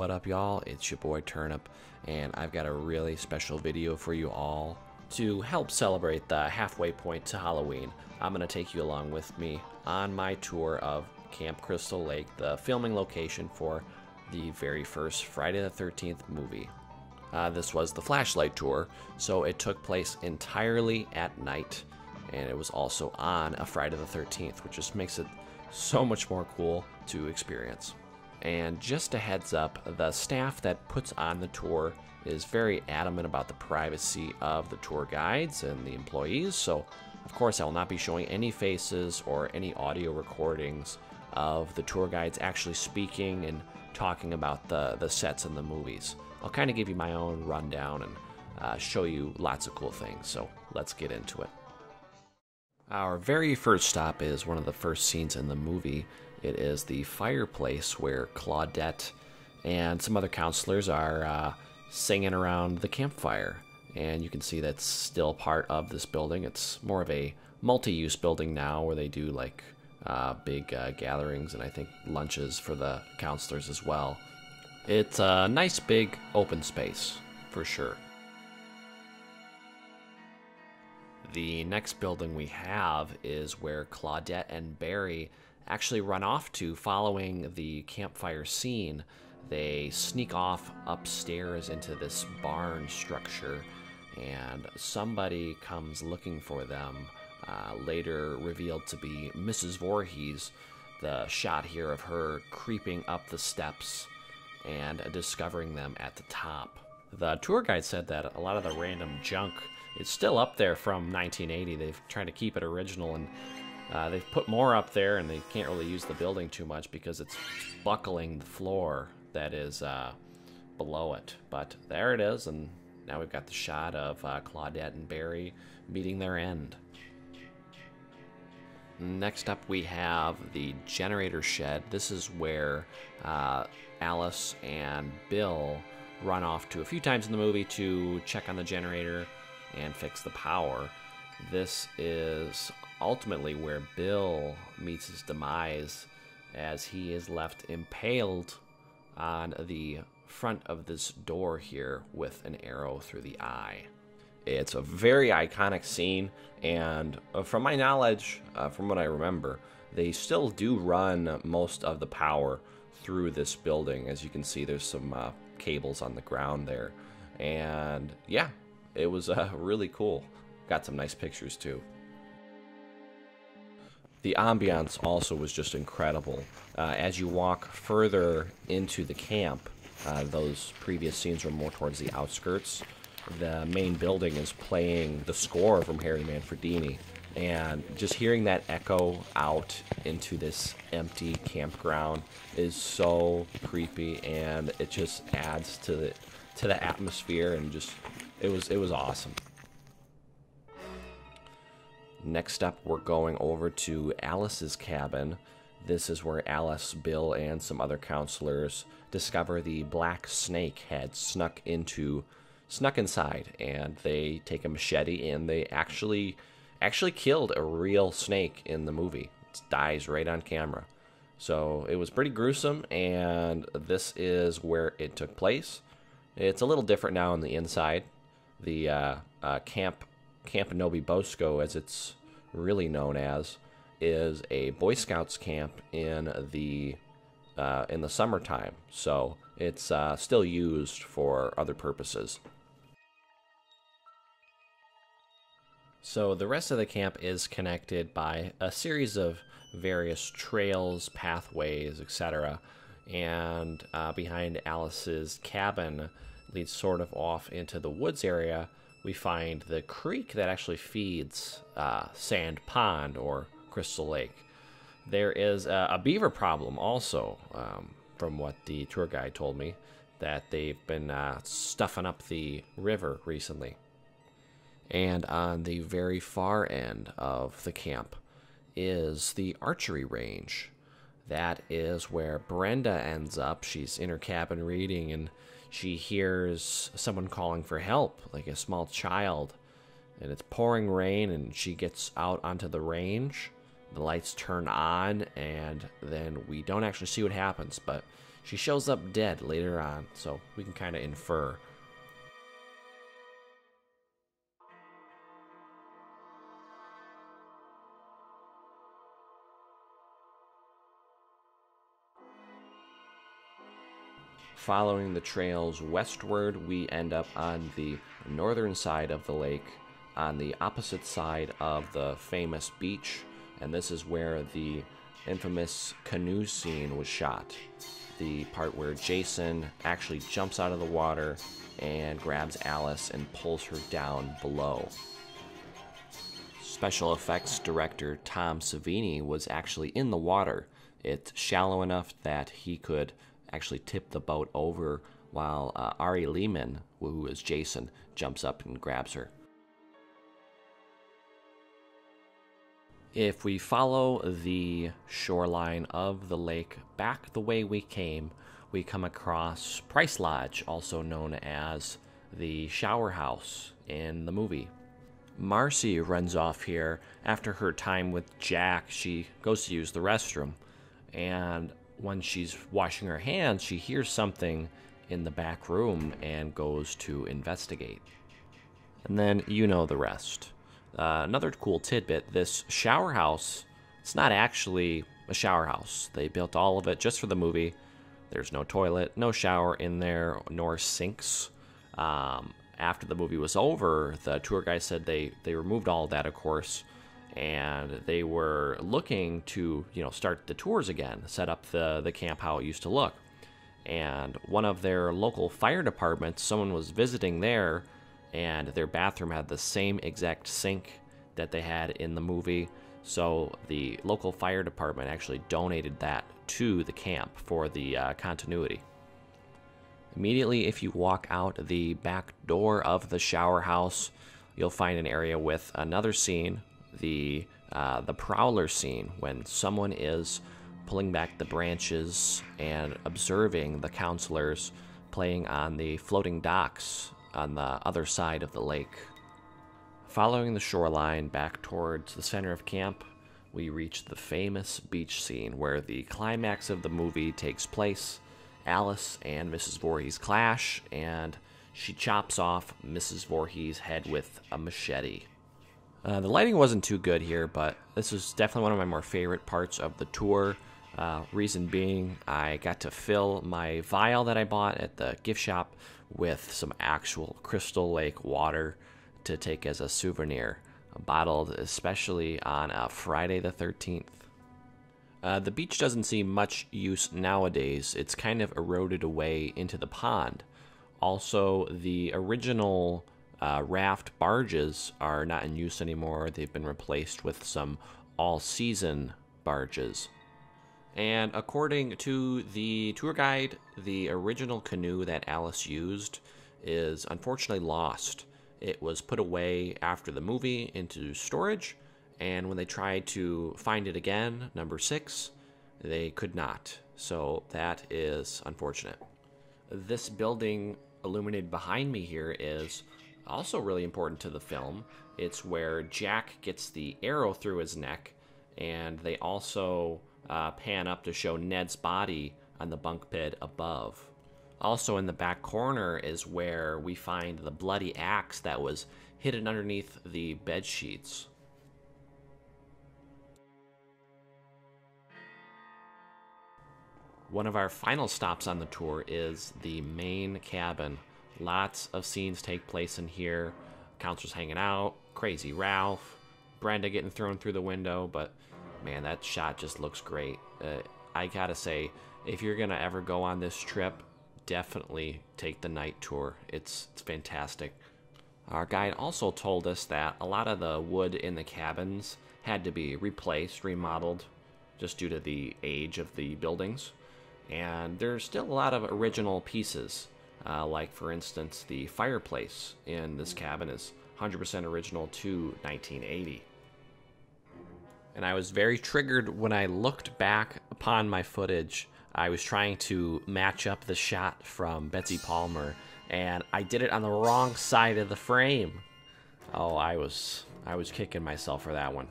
What up, y'all? It's your boy Turnip, and I've got a really special video for you all. To help celebrate the halfway point to Halloween, I'm going to take you along with me on my tour of Camp Crystal Lake, the filming location for the very first Friday the 13th movie. This was the flashlight tour, so it took place entirely at night, and it was also on a Friday the 13th, which just makes it so much more cool to experience. And just a heads up, the staff that puts on the tour is very adamant about the privacy of the tour guides and the employees, so of course I will not be showing any faces or any audio recordings of the tour guides actually speaking and talking about the sets in the movies. I'll kind of give you my own rundown and show you lots of cool things, so let's get into it. Our very first stop is one of the first scenes in the movie. It is the fireplace where Claudette and some other counselors are singing around the campfire. And you can see that's still part of this building. It's more of a multi-use building now where they do like big gatherings and I think lunches for the counselors as well. It's a nice big open space for sure. The next building we have is where Claudette and Barry actually run off to following the campfire scene. They sneak off upstairs into this barn structure, and somebody comes looking for them, later revealed to be Mrs. Voorhees. The shot here of her creeping up the steps and discovering them at the top. The tour guide said that a lot of the random junk is still up there from 1980. They've tried to keep it original, and they've put more up there, and they can't really use the building too much because it's buckling the floor that is below it. But there it is, and now we've got the shot of Claudette and Barry meeting their end. Next up we have the generator shed. This is where Alice and Bill run off to a few times in the movie to check on the generator and fix the power. This is ultimately where Bill meets his demise, as he is left impaled on the front of this door here with an arrow through the eye. It's a very iconic scene, and from my knowledge, from what I remember, they still do run most of the power through this building. As you can see, there's some cables on the ground there, and yeah, it was really cool. Got some nice pictures too. The ambiance also was just incredible. As you walk further into the camp, those previous scenes were more towards the outskirts. The main building is playing the score from Harry Manfredini, and just hearing that echo out into this empty campground is so creepy, and it just adds to the atmosphere, and just it was awesome. Next up, we're going over to Alice's cabin. This is where Alice, Bill, and some other counselors discover the black snake had snuck inside, and they take a machete, and they actually killed a real snake in the movie. It dies right on camera. So it was pretty gruesome, and this is where it took place. It's a little different now on the inside. The Camp Novi Bosco, as it's really known as, is a Boy Scouts camp in the summertime. So it's still used for other purposes. So the rest of the camp is connected by a series of various trails, pathways, etc. And behind Alice's cabin leads sort of off into the woods area. We find the creek that actually feeds Sand Pond or Crystal Lake. There is a beaver problem also, from what the tour guide told me, that they've been stuffing up the river recently. And on the very far end of the camp is the archery range. That is where Brenda ends up. She's in her cabin reading, and she hears someone calling for help, like a small child. And it's pouring rain, and she gets out onto the range. The lights turn on, and then we don't actually see what happens, but she shows up dead later on, so we can kind of infer. Following the trails westward, we end up on the northern side of the lake, on the opposite side of the famous beach, and this is where the infamous canoe scene was shot. The part where Jason actually jumps out of the water and grabs Alice and pulls her down below. Special effects director Tom Savini was actually in the water. It's shallow enough that he could actually tip the boat over while Ari Lehman, who is Jason, jumps up and grabs her. If we follow the shoreline of the lake back the way we came, we come across Price Lodge, also known as the shower house in the movie. Marcy runs off here after her time with Jack. She goes to use the restroom, and when she's washing her hands, she hears something in the back room and goes to investigate. And then you know the rest. Another cool tidbit, this shower house, it's not actually a shower house. They built all of it just for the movie. There's no toilet, no shower in there, nor sinks. After the movie was over, the tour guide said they removed all of that, of course, and they were looking to, start the tours again, set up the camp how it used to look. And one of their local fire departments, someone was visiting there, and their bathroom had the same exact sink that they had in the movie. So the local fire department actually donated that to the camp for the continuity. Immediately, if you walk out the back door of the shower house, you'll find an area with another scene, the prowler scene, when someone is pulling back the branches and observing the counselors playing on the floating docks on the other side of the lake. Following the shoreline back towards the center of camp, we reach the famous beach scene where the climax of the movie takes place. Alice and Mrs. Voorhees clash, and she chops off Mrs. Voorhees' head with a machete. The lighting wasn't too good here, but this was definitely one of my more favorite parts of the tour. Reason being, I got to fill my vial that I bought at the gift shop with some actual Crystal Lake water to take as a souvenir, bottled especially on Friday the 13th. The beach doesn't see much use nowadays. It's kind of eroded away into the pond. Also, the original raft barges are not in use anymore. They've been replaced with some all-season barges. And according to the tour guide, the original canoe that Alice used is unfortunately lost. It was put away after the movie into storage, and when they tried to find it again, number 6, they could not. So that is unfortunate. This building illuminated behind me here is also really important to the film. It's where Jack gets the arrow through his neck, and they also pan up to show Ned's body on the bunk bed above. Also in the back corner is where we find the bloody axe that was hidden underneath the bed sheets. One of our final stops on the tour is the main cabin. Lots of scenes take place in here. Counselors hanging out, Crazy Ralph, Brenda getting thrown through the window, but man, that shot just looks great. I gotta say, if you're gonna ever go on this trip, definitely take the night tour. It's fantastic. Our guide also told us that a lot of the wood in the cabins had to be replaced, remodeled, just due to the age of the buildings. And there's still a lot of original pieces, like for instance the fireplace in this cabin is 100% original to 1980. And I was very triggered when I looked back upon my footage. I was trying to match up the shot from Betsy Palmer, and I did it on the wrong side of the frame. Oh, I was kicking myself for that one.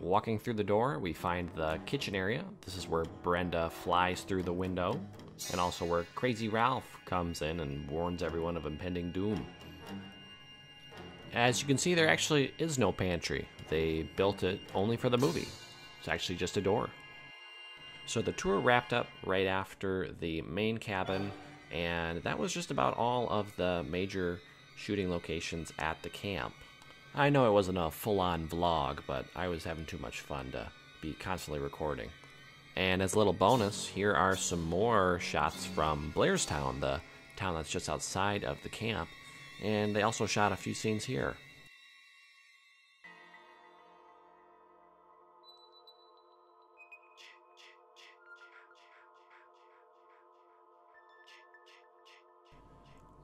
Walking through the door, we find the kitchen area. This is where Brenda flies through the window, and also where Crazy Ralph comes in and warns everyone of impending doom. As you can see, there actually is no pantry. They built it only for the movie. It's actually just a door. So the tour wrapped up right after the main cabin, and that was just about all of the major shooting locations at the camp. I know it wasn't a full-on vlog, but I was having too much fun to be constantly recording. And as a little bonus, here are some more shots from Blairstown, the town that's just outside of the camp, and they also shot a few scenes here.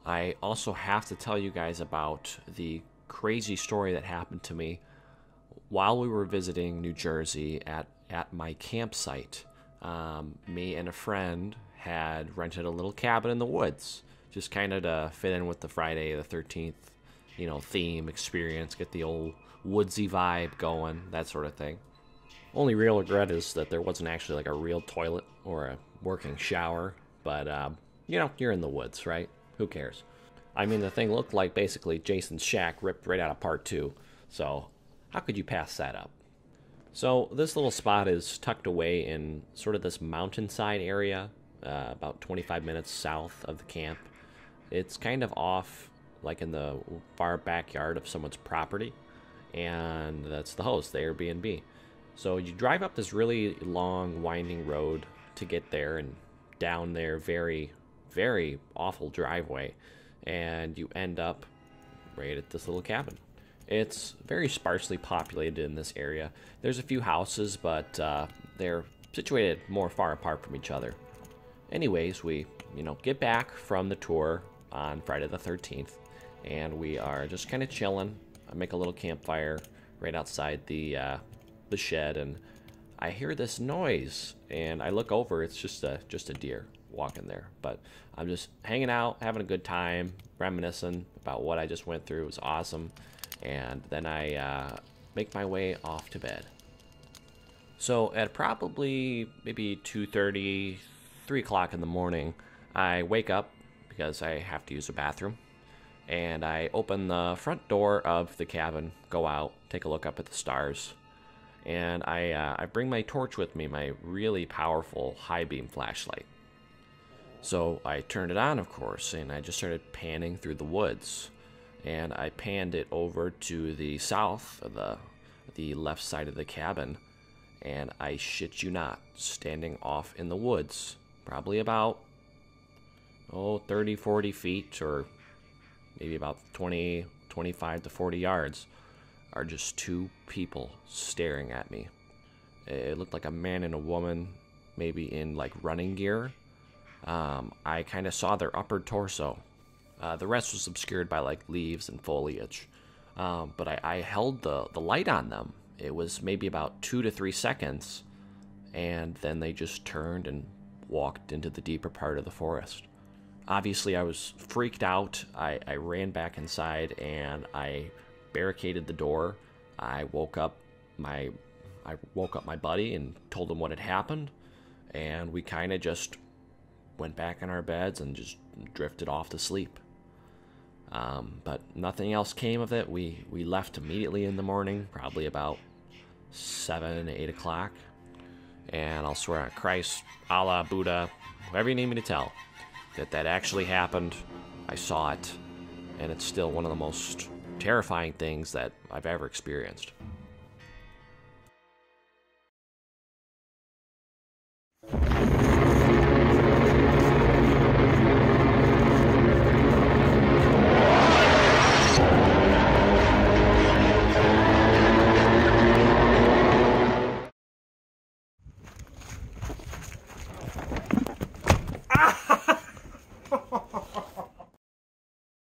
I also have to tell you guys about the crazy story that happened to me while we were visiting New Jersey at my campsite. Me and a friend had rented a little cabin in the woods, just kind of to fit in with the Friday the 13th, theme, experience, get the old woodsy vibe going, that sort of thing. Only real regret is that there wasn't actually like a real toilet or a working shower, but you're in the woods, right? Who cares? I mean, the thing looked like basically Jason's shack ripped right out of part 2, so how could you pass that up? So this little spot is tucked away in sort of this mountainside area, about 25 minutes south of the camp. It's kind of off, like in the far backyard of someone's property, and that's the host, the Airbnb. So you drive up this really long, winding road to get there, and down their very, very awful driveway, and you end up right at this little cabin. It's very sparsely populated in this area. There's a few houses, but they're situated more far apart from each other. Anyways, we get back from the tour on Friday the 13th, and we are just kind of chilling. I make a little campfire right outside the shed, and I hear this noise, and I look over. It's just a deer walking there, but I'm just hanging out, having a good time, reminiscing about what I just went through. It was awesome. And then I make my way off to bed. So at probably maybe 2:30, 3 o'clock in the morning, I wake up because I have to use the bathroom, and I open the front door of the cabin, go out, take a look up at the stars, and I bring my torch with me, my really powerful high beam flashlight. So I turned it on, of course, and I just started panning through the woods. And I panned it over to the south of the left side of the cabin, and I shit you not, standing off in the woods, probably about 30, 40 feet, or maybe about 20, 25 to 40 yards, are just 2 people staring at me. It looked like a man and a woman, maybe in like running gear. I kind of saw their upper torso. The rest was obscured by like leaves and foliage. But I held the light on them. It was maybe about 2 to 3 seconds, and then they just turned and walked into the deeper part of the forest. Obviously, I was freaked out. I ran back inside and I barricaded the door. I woke up my buddy and told him what had happened, and we kind of just went back in our beds and just drifted off to sleep. But nothing else came of it. We left immediately in the morning, probably about 7, 8 o'clock. And I'll swear on Christ, Allah, Buddha, whoever you need me to tell, that actually happened. I saw it, and it's still one of the most terrifying things that I've ever experienced.